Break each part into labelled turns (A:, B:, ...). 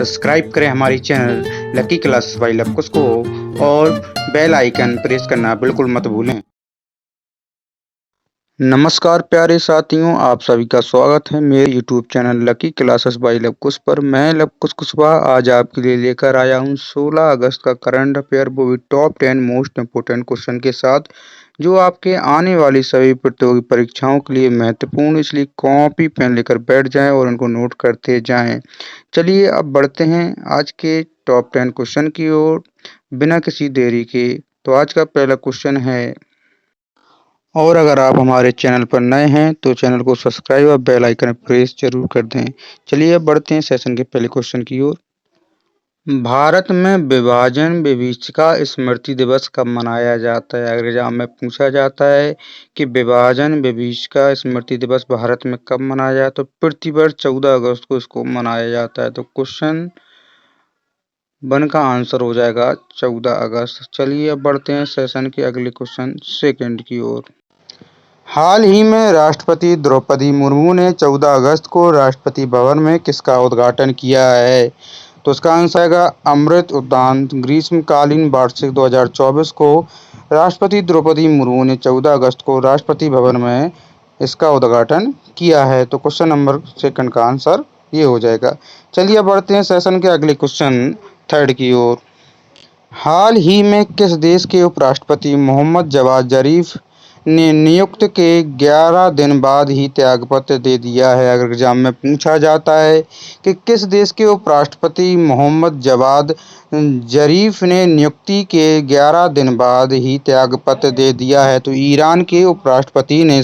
A: Subscribe करें हमारी channel lucky classes bye Lavkush को और बेल आइकन प्रेस करना बिल्कुल मत भूलें। नमस्कार प्यारे साथियों, आप सभी का स्वागत है मेरे YouTube channel lucky classes bye Lavkush पर। मैं लवकुश कुशवाहा आज आपके लिए लेकर आया हूं 16 अगस्त का करंट अफेयर, वो भी टॉप 10 मोस्ट इम्पोर्टेंट क्वेश्चन के साथ, जो आपके आने वाली सभी प्रतियोगी परीक्षाओं के लिए महत्वपूर्ण। इसलिए कॉपी पेन लेकर बैठ जाएं और उनको नोट करते जाएं। चलिए अब बढ़ते हैं आज के टॉप 10 क्वेश्चन की ओर बिना किसी देरी के। तो आज का पहला क्वेश्चन है, और अगर आप हमारे चैनल पर नए हैं तो चैनल को सब्सक्राइब और बेल आइकन प्रेस जरूर कर दें। चलिए अब बढ़ते हैं सेशन के पहले क्वेश्चन की ओर। भारत में विभाजन विभीषिका स्मृति दिवस कब मनाया जाता है? अगर एग्जाम में पूछा जाता है कि विभाजन विभीषिका स्मृति दिवस भारत में कब मनाया जाता है, तो प्रतिवर्ष 14 अगस्त को इसको मनाया जाता है। तो क्वेश्चन 1 का आंसर हो जाएगा 14 अगस्त। चलिए अब बढ़ते हैं सेशन के अगले क्वेश्चन सेकंड की ओर। हाल ही में राष्ट्रपति द्रौपदी मुर्मू ने 14 अगस्त को राष्ट्रपति भवन में किसका उद्घाटन किया है? तो इसका आंसर आएगा अमृत उद्यान ग्रीष्मकालीन वार्षिक 2024 को राष्ट्रपति द्रौपदी मुर्मू ने 14 अगस्त को राष्ट्रपति भवन में इसका उद्घाटन किया है। तो क्वेश्चन नंबर सेकंड का आंसर ये हो जाएगा। चलिए बढ़ते हैं सेशन के अगले क्वेश्चन थर्ड की ओर। हाल ही में किस देश के उपराष्ट्रपति मोहम्मद जवाद जरीफ ने नियुक्ति के 11 दिन बाद ही त्यागपत्र दे दिया है? अगर एग्जाम में पूछा जाता है कि किस देश के उपराष्ट्रपति मोहम्मद जवाद जरीफ ने नियुक्ति के 11 दिन बाद ही त्यागपत्र दे दिया है, तो ईरान के उपराष्ट्रपति ने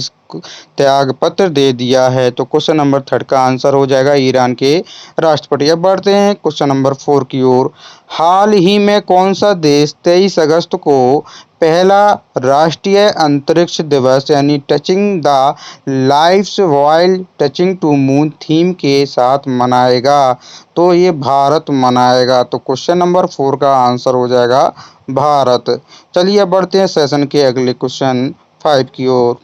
A: त्यागपत्र दे दिया है। तो क्वेश्चन नंबर थर्ड का आंसर हो जाएगा ईरान के राष्ट्रपति। अब बढ़ते हैं क्वेश्चन नंबर 4 की ओर। हाल ही में कौन सा देश 23 अगस्त को पहला राष्ट्रीय अंतरिक्ष दिवस यानी touching the lives while touching to moon theme के साथ मनाएगा? तो ये भारत मनाएगा। तो क्वेश्चन नंबर 4 का आंसर हो जाएगा भारत। चलिए बढ़ते हैं सेशन के अगले क्वेश्चन 5 की ओर।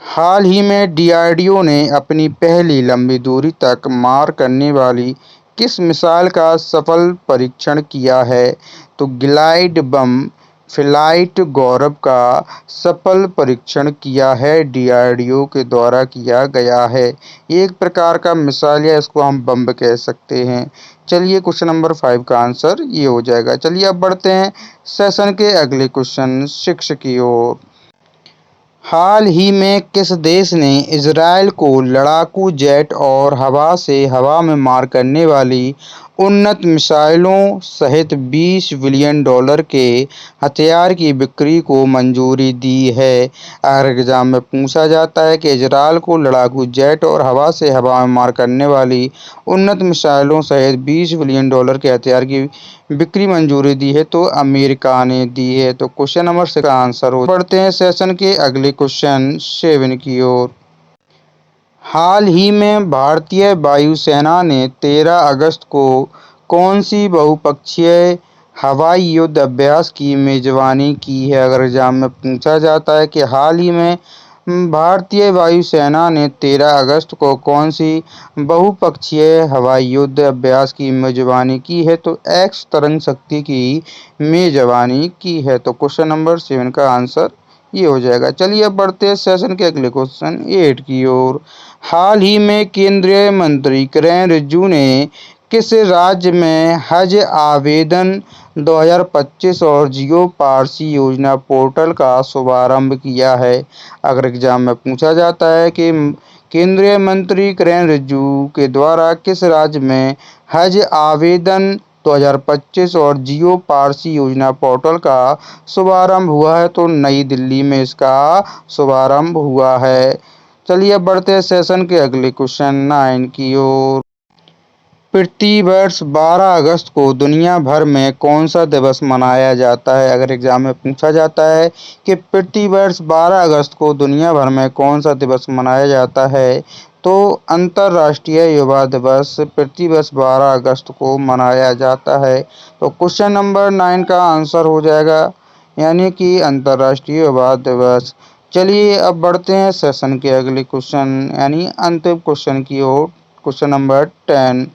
A: हाल ही में डीआरडीओ ने अपनी पहली लंबी दूरी तक मार करने वाली किस मिसाइल का सफल परीक्षण किया है? तो ग्लाइड बम फ्लाइट गौरव का सफल परीक्षण किया है, डीआरडीओ के द्वारा किया गया है। एक प्रकार का मिसाइल है, इसको हम बम कह सकते हैं। चलिए क्वेश्चन नंबर 5 का आंसर ये हो जाएगा। चलिए अब बढ़ते हैं सेशन के अगले क्वेश्चन 6 की ओर। हाल ही में किस देश ने इजराइल को लड़ाकू जेट और हवा से हवा में मार करने वाली उन्नत मिसाइलों सहित $20 बिलियन के हथियार की बिक्री को मंजूरी दी है? अगर एग्जाम में पूछा जाता है कि इजराइल को लड़ाकू जेट और हवा से हवा में मार करने वाली उन्नत मिसाइलों सहित $20 बिलियन के हथियार की बिक्री मंजूरी दी है, तो अमेरिका ने दी है। तो क्वेश्चन नंबर 6 का आंसर हो। बढ़ते हैं सेशन के अगले क्वेश्चन 7 की ओर। हाल ही में भारतीय वायुसेना ने 13 अगस्त को कौन सी बहुपक्षीय हवाई युद्ध अभ्यास की मेजबानी की है? अगर एग्जाम में पूछा जाता है कि हाल ही में भारतीय वायुसेना ने 13 अगस्त को कौन सी बहुपक्षीय हवाई युद्ध अभ्यास की मेजबानी की है, तो एक्स तरंग शक्ति की मेजबानी की है। तो क्वेश्चन नंबर 7 का आंसर ये हो जाएगा। चलिए अब बढ़ते हैं सेशन के अगले क्वेश्चन 8 की ओर। हाल ही में केंद्रीय मंत्री किरेन रिजिजू ने किस राज्य में हज आवेदन 2025 और जियो पारसी योजना पोर्टल का शुभारंभ किया है? अगर एग्जाम में पूछा जाता है कि केंद्रीय मंत्री किरेन रिजिजू के द्वारा किस राज्य में हज आवेदन 2025 और जियो पारसी योजना पोर्टल का शुभारंभ हुआ है, तो नई दिल्ली में इसका शुभारंभ हुआ है। चलिए अब बढ़ते हैं सेशन के अगले क्वेश्चन 9 की ओर। प्रतिवर्ष 12 अगस्त को दुनिया भर में कौन सा दिवस मनाया जाता है? अगर एग्जाम में पूछा जाता है कि प्रतिवर्ष 12 अगस्त को दुनिया भर में कौन सा दिवस मनाया जाता है, तो अंतर्राष्ट्रीय युवा दिवस प्रतिवर्ष 12 अगस्त को मनाया जाता है। तो क्वेश्चन नंबर 9 का आंसर हो जाएगा, यानी कि अंतर्राष्ट्रीय युवा दिवस। चलिए अब बढ़ते हैं सेशन के अगले क्वेश्चन यानी अंतिम क्वेश्चन की ओर, क्वेश्चन नंबर 10।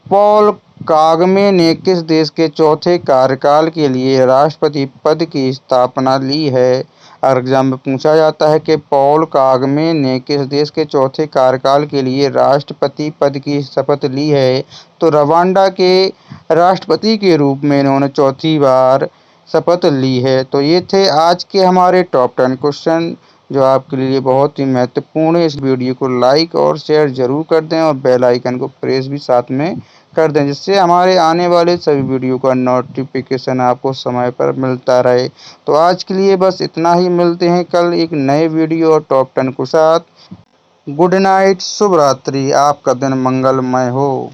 A: पॉल कागमे ने किस देश के चौथे कार्यकाल के लिए राष्ट्रपति पद की स्थापना ली है? अगर एग्जाम में पूछा जाता है कि पॉल कागमे ने किस देश के चौथे कार्यकाल के लिए राष्ट्रपति पद की शपथ ली है, तो रवांडा के राष्ट्रपति के रूप में इन्होंने चौथी बार शपथ ली है। तो ये थे आज के हमारे टॉप 10 क्वेश्चन, जो आपके लिए बहुत ही महत्वपूर्ण है। इस वीडियो को लाइक और शेयर जरूर कर दें और बेल आइकन को प्रेस भी साथ में कर दें, जिससे हमारे आने वाले सभी वीडियो का नोटिफिकेशन आपको समय पर मिलता रहे। तो आज के लिए बस इतना ही, मिलते हैं कल एक नए वीडियो और टॉप 10 के साथ। गुड नाइट, शुभ रात्रि, आपका दिन मंगलमय हो।